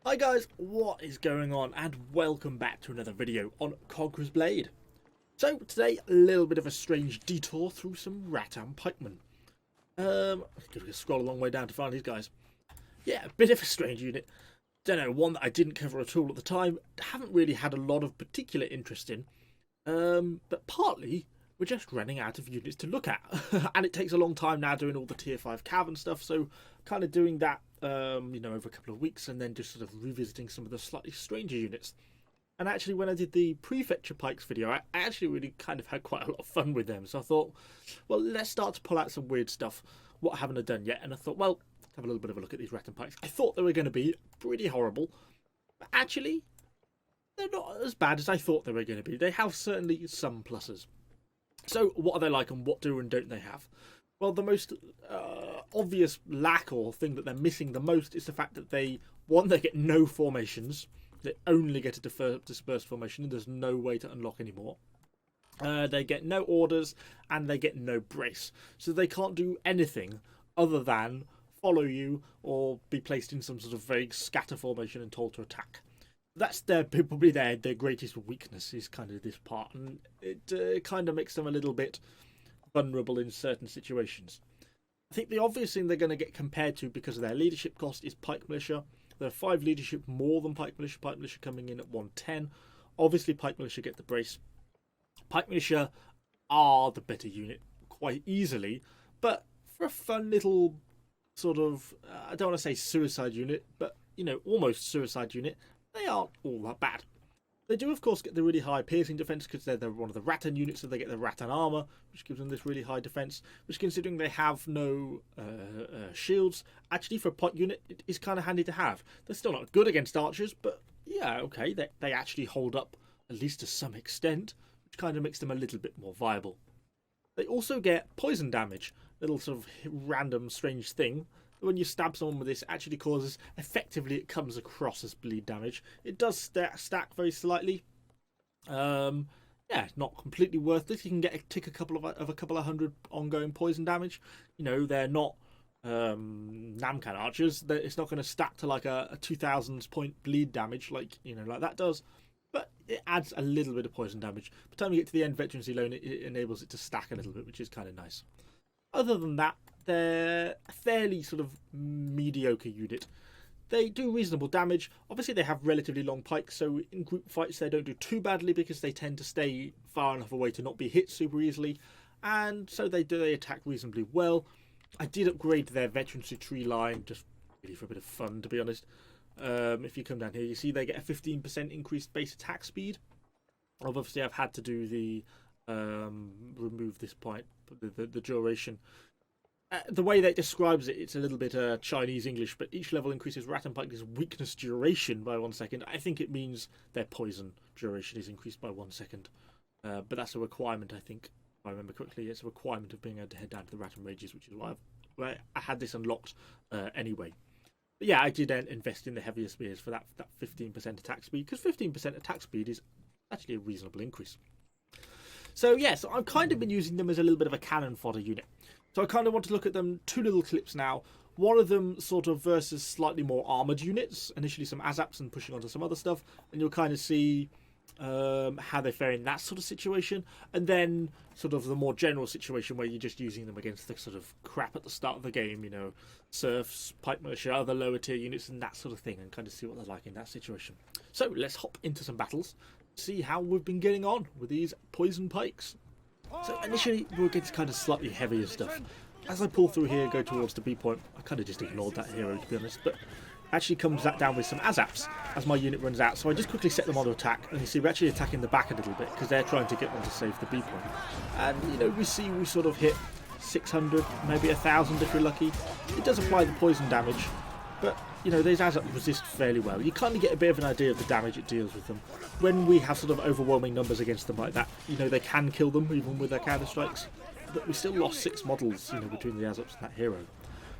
Hi guys, what is going on, and welcome back to another video on Conqueror's Blade. So today, a little bit of a strange detour through some Rattan Pikemen. I'm gonna scroll a long way down to find these guys. Yeah, a bit of a strange unit. Don't know, one that I didn't cover at all at the time. Haven't really had a lot of particular interest in. But partly we're just running out of units to look at, and it takes a long time now doing all the tier 5 cav and stuff. So kind of doing that, over a couple of weeks, and then just sort of revisiting some of the slightly stranger units. And actually, when I did the prefecture pikes video, I actually really kind of had quite a lot of fun with them. So I thought, well, let's start to pull out some weird stuff. What haven't I done yet? And I thought, well, let's have a little bit of a look at these Rattan pikes. I thought they were going to be pretty horrible, but actually, they're not as bad as I thought they were going to be. They have certainly some pluses. So what are they like, and what do and don't they have? Well, the most obvious lack or thing that they're missing the most is the fact that they get no formations. They only get a dispersed formation, and there's no way to unlock anymore. They get no orders, and they get no brace. So they can't do anything other than follow you or be placed in some sort of vague scatter formation and told to attack. That's probably their greatest weakness, is kind of this part, and it kind of makes them a little bit vulnerable in certain situations. I think the obvious thing they're going to get compared to because of their leadership cost is Pike Militia. There are 5 leadership more than Pike Militia coming in at 110. Obviously Pike Militia get the brace. Pike Militia are the better unit quite easily, but for a fun little sort of, I don't want to say suicide unit, but almost suicide unit, they aren't all that bad. They do, of course, get the really high piercing defense because they're one of the Rattan units, so they get the Rattan armor, which gives them this really high defense. Which, considering they have no shields, actually for a Pike unit, it is kind of handy to have. They're still not good against archers, but yeah, okay, they actually hold up at least to some extent, which kind of makes them a little bit more viable. They also get poison damage, little sort of random strange thing. When you stab someone with this, it actually causes, effectively it comes across as bleed damage. It does stack very slightly. Yeah, not completely worthless. You can get a couple of hundred ongoing poison damage. They're not Namcan archers. It's not going to stack to like a 2000 point bleed damage like that does. But it adds a little bit of poison damage. By the time you get to the end veterancy alone, it enables it to stack a little bit, which is kind of nice. Other than that, they're a fairly sort of mediocre unit. They do reasonable damage. Obviously, they have relatively long pikes, so in group fights they don't do too badly because they tend to stay far enough away to not be hit super easily, and so they attack reasonably well. I did upgrade their veterancy tree line just really for a bit of fun, to be honest. If you come down here, you see they get a 15% increased base attack speed. Obviously, I've had to do the remove this point, the duration. The way that it describes it, it's a little bit Chinese English, but each level increases Rattan Pike's weakness duration by 1 second. I think it means their poison duration is increased by 1 second. But that's a requirement, I think, if I remember correctly. It's a requirement of being able to head down to the Rattan Rages, which is why I had this unlocked anyway. But yeah, I did invest in the heavier spears for that 15% attack speed, because 15% attack speed is actually a reasonable increase. So yeah, so I've kind of been using them as a little bit of a cannon fodder unit. So I kind of want to look at them, 2 little clips now. One of them sort of versus slightly more armoured units, initially some ASAPs and pushing onto some other stuff, and you'll kind of see how they fare in that sort of situation. And then sort of the more general situation where you're just using them against the sort of crap at the start of the game, serfs, Pike Militia, other lower tier units and that sort of thing, and kind of see what they're like in that situation. So let's hop into some battles, see how we've been getting on with these poison pikes. So initially we're against kind of slightly heavier stuff. As I pull through here, go towards the B point, I kind of just ignored that hero, to be honest, but actually comes that down with some ASAPs as my unit runs out. So I just quickly set them on to attack, and you see we're actually attacking the back a little bit because they're trying to get one to save the B point. And we sort of hit 600, maybe 1000 if you're lucky. It does apply the poison damage, but these ASAPs resist fairly well. You kind of get a bit of an idea of the damage it deals with them. When we have sort of overwhelming numbers against them like that, they can kill them even with their counter strikes. But we still lost 6 models, between the ASAPs and that hero.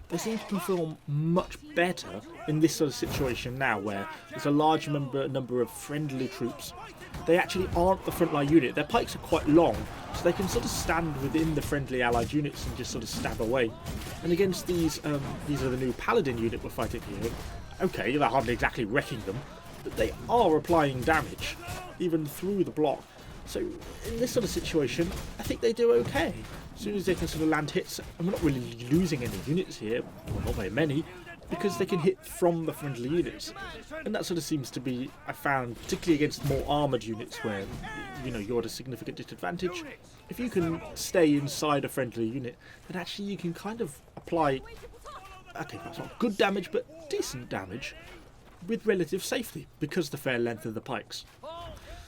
They seem to perform much better in this sort of situation now, where there's a large number of friendly troops. They actually aren't the frontline unit. Their pikes are quite long, so they can sort of stand within the friendly allied units and just sort of stab away. And against these are the new paladin unit we're fighting here. okay, they're hardly exactly wrecking them, but they are applying damage, even through the block. So in this sort of situation, I think they do okay. As soon as they can sort of land hits, and we're not really losing any units here, well, not very many, because they can hit from the friendly units. And that sort of seems to be, I found, particularly against more armoured units where, you know, you're at a significant disadvantage. If you can stay inside a friendly unit, then actually you can kind of apply, okay, that's not good damage, but decent damage with relative safety because of the fair length of the pikes.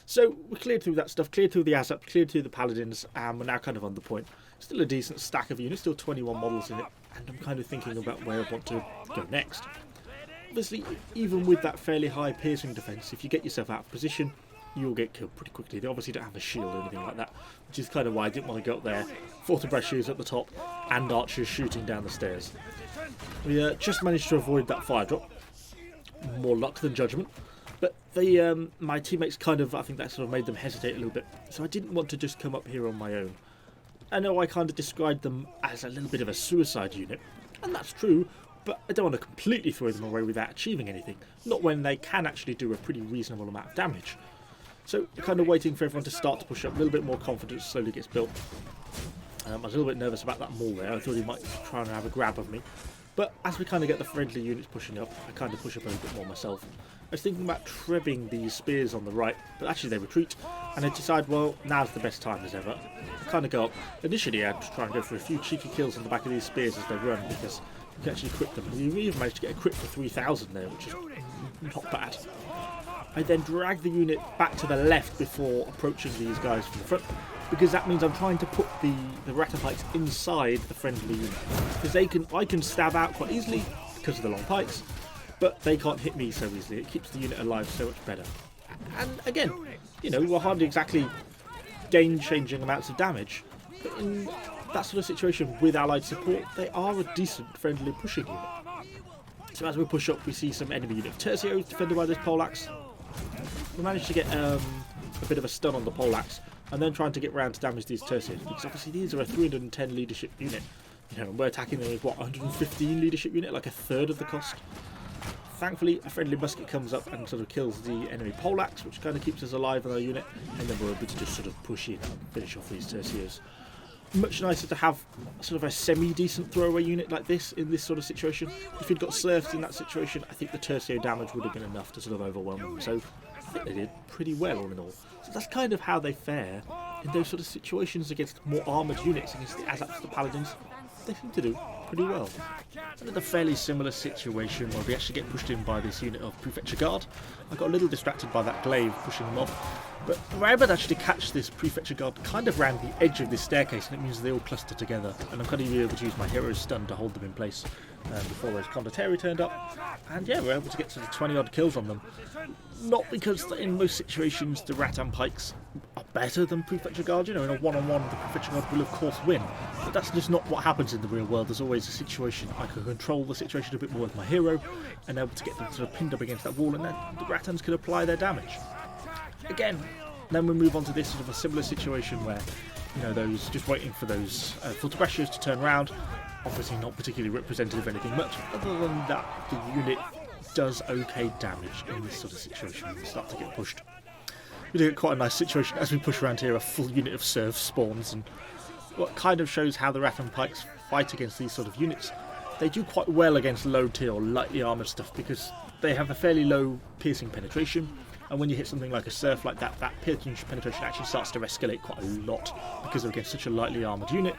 So we cleared through that stuff, cleared through the ASAP, cleared through the paladins, and we're now kind of on the point. Still a decent stack of units, still 21 models in it, and I'm kind of thinking about where I want to go next. Obviously, even with that fairly high piercing defence, if you get yourself out of position, you'll get killed pretty quickly. They obviously don't have a shield or anything like that, which is kind of why I didn't want to go up there. Fortebraccios at the top, and archers shooting down the stairs. We just managed to avoid that fire drop. More luck than judgment. But my teammates kind of, I think that sort of made them hesitate a little bit. So I didn't want to just come up here on my own. I know I kind of described them as a little bit of a suicide unit, and that's true, but I don't want to completely throw them away without achieving anything. Not when they can actually do a pretty reasonable amount of damage. So kind of waiting for everyone to start to push up, a little bit more confidence slowly gets built. I was a little bit nervous about that mole there. I thought he might try and have a grab of me. But as we kind of get the friendly units pushing up, I kind of push up a little bit more myself. I was thinking about trebbing these spears on the right, but actually they retreat, and I decide, well, now's the best time as ever. I kind of go up. Initially I had to try and go for a few cheeky kills on the back of these spears as they run, because you can actually crit them. You even managed to get a crit for 3,000 there, which is not bad. I then drag the unit back to the left before approaching these guys from the front, because that means I'm trying to put the Rattan pikes inside the friendly unit. Because I can stab out quite easily because of the long pikes, but they can't hit me so easily. It keeps the unit alive so much better. And again, you know, we're hardly exactly game-changing amounts of damage, but in that sort of situation with allied support, they are a decent friendly pushing unit. So as we push up, we see some enemy unit of tercios defended by this poleaxe. We managed to get a bit of a stun on the poleaxe, and then trying to get round to damage these tercios, because obviously these are a 310 leadership unit. You know, and we're attacking them with what, 115 leadership unit, like a third of the cost. Thankfully, a friendly musket comes up and sort of kills the enemy poleaxe, which kind of keeps us alive in our unit, and then we're able to just sort of push in and finish off these tercios. Much nicer to have sort of a semi-decent throwaway unit like this in this sort of situation. If you'd got serfs in that situation, I think the tercio damage would have been enough to sort of overwhelm them. So I think they did pretty well all in all. So that's kind of how they fare in those sort of situations against more armoured units, against the ASAPs, the paladins. They seem to do pretty well. Another fairly similar situation where we actually get pushed in by this unit of Prefecture Guard. I got a little distracted by that glaive pushing them off, but we're able to actually catch this Prefecture Guard kind of around the edge of this staircase, and it means they all cluster together, and I'm kind of able to use my hero's stun to hold them in place before those Condottieri turned up, and yeah, we're able to get sort of 20 odd kills on them. Not because in most situations the Rattan pikes are better than Prefecture Guard, you know, in a one-on-one the Prefecture Guard will of course win, but that's just not what happens in the real world. There's always a situation I can control the situation a bit more with my hero and able to get them sort of pinned up against that wall, and then the Rattans can apply their damage. Again, then we move on to this sort of a similar situation where, you know, those just waiting for those Fortebraccios to turn around. Obviously not particularly representative of anything much. Other than that, the unit does okay damage in this sort of situation when we start to get pushed. We do get quite a nice situation as we push around here. A full unit of serfs spawns, and what kind of shows how the Rattan pikes fight against these sort of units. They do quite well against low tier or lightly armoured stuff because they have a fairly low piercing penetration, and when you hit something like a serf like that, that piercing penetration actually starts to escalate quite a lot because they're against such a lightly armoured unit,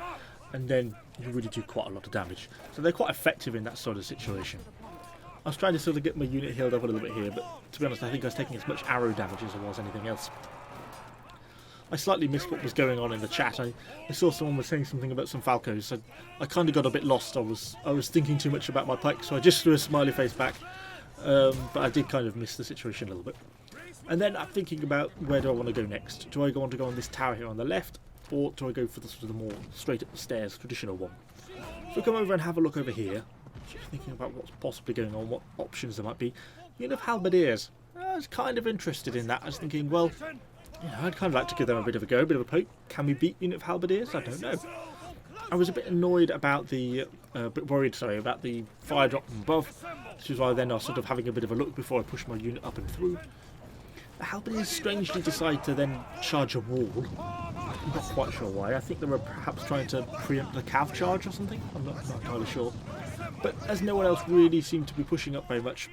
and then you really do quite a lot of damage. So they're quite effective in that sort of situation. I was trying to sort of get my unit healed up a little bit here, but to be honest I think I was taking as much arrow damage as I was anything else. I slightly missed what was going on in the chat. I saw someone was saying something about some falcos, so I kind of got a bit lost. I was thinking too much about my pike, so I just threw a smiley face back, but I did kind of miss the situation a little bit. And then I'm thinking about where do I want to go next. Do I want to go on this tower here on the left, or do I go for the sort of the more straight up the stairs traditional one? So come over and have a look over here. Just thinking about what's possibly going on, what options there might be. Unit of Halberdiers. I was kind of interested in that. I was thinking, well, you know, I'd kind of like to give them a bit of a go, a bit of a poke. Can we beat Unit of Halberdiers? I don't know. I was a bit annoyed about the, bit worried, sorry, about the fire drop from above, which is why then I was sort of having a bit of a look before I pushed my unit up and through. The halberdiers strangely decide to then charge a wall. I'm not quite sure why. I think they were perhaps trying to preempt the cav charge or something. I'm not entirely sure. But as no one else really seemed to be pushing up very much,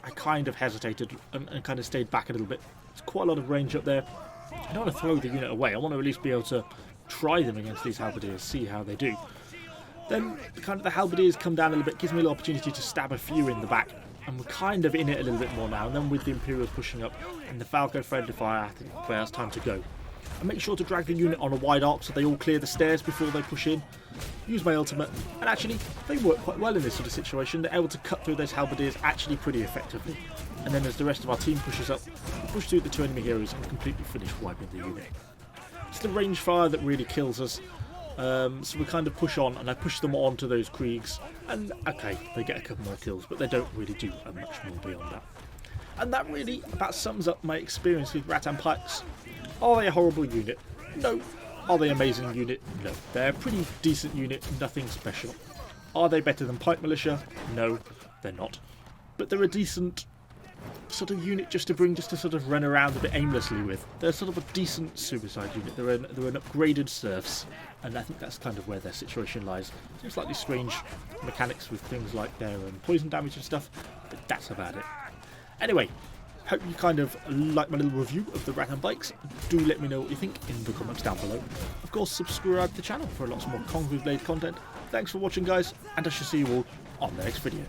I kind of hesitated and kind of stayed back a little bit. There's quite a lot of range up there. I don't want to throw the unit away. I want to at least be able to try them against these halberdiers, see how they do. Then kind of the halberdiers come down a little bit, gives me an opportunity to stab a few in the back. And we're kind of in it a little bit more now. And then with the Imperials pushing up and the Falco friendly fire, I think well, it's time to go. And make sure to drag the unit on a wide arc so they all clear the stairs before they push in. Use my ultimate, and actually they work quite well in this sort of situation. They're able to cut through those halberdiers actually pretty effectively. And then as the rest of our team pushes up, push through the two enemy heroes and completely finish wiping the unit. It's the range fire that really kills us. So we kind of push on, and I push them onto those Kriegs, and okay, they get a couple more kills, but they don't really do much more beyond that. And that really about sums up my experience with Rattan Pikes. Are they a horrible unit? No. Are they an amazing unit? No. They're a pretty decent unit, nothing special. Are they better than Pike militia? No, they're not. But they're a decent sort of unit just to sort of run around a bit aimlessly with. They're sort of a decent suicide unit. They're an upgraded serfs, and I think that's kind of where their situation lies. Some slightly strange mechanics with things like their poison damage and stuff, but that's about it. Anyway, hope you kind of like my little review of the Rattan Pikes. Do let me know what you think in the comments down below. Of course, subscribe to the channel for lots more Conqueror Blade content. Thanks for watching, guys, and I shall see you all on the next video.